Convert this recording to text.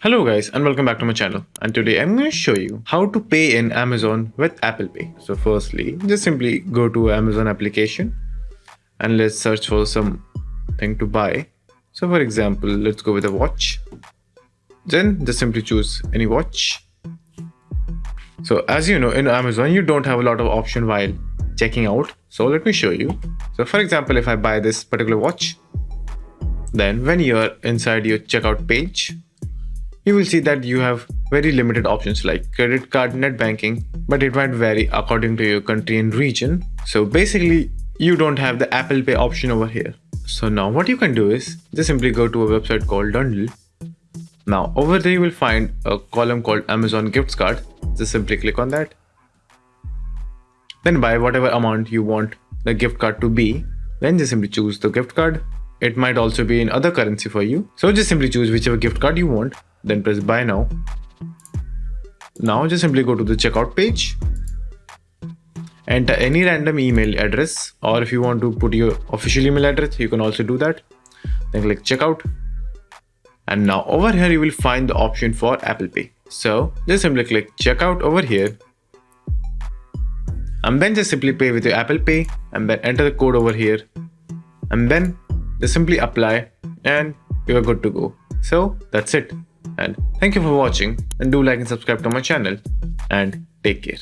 Hello guys and welcome back to my channel, and today I'm going to show you how to pay in Amazon with Apple Pay. So firstly, just simply go to Amazon application and let's search for something to buy. So for example, let's go with a watch. Then just simply choose any watch. So as you know, in Amazon you don't have a lot of option while checking out. So let me show you. So for example, if I buy this particular watch, then when you're inside your checkout page, you will see that you have very limited options like credit card, net banking, but it might vary according to your country and region. So basically, you don't have the Apple Pay option over here. So now what you can do is just simply go to a website called Dundle. Now over there you will find a column called Amazon Gifts Card. Just simply click on that. Then buy whatever amount you want the gift card to be. Then just simply choose the gift card. It might also be in other currency for you. So just simply choose whichever gift card you want. Then press buy now. Now just simply go to the checkout page. Enter any random email address, or if you want to put your official email address, you can also do that. Then click checkout. And now over here you will find the option for Apple Pay. So just simply click checkout over here. And then just simply pay with your Apple Pay and then enter the code over here. And then just simply apply and you are good to go. So that's it. And thank you for watching, and do like and subscribe to my channel, and take care.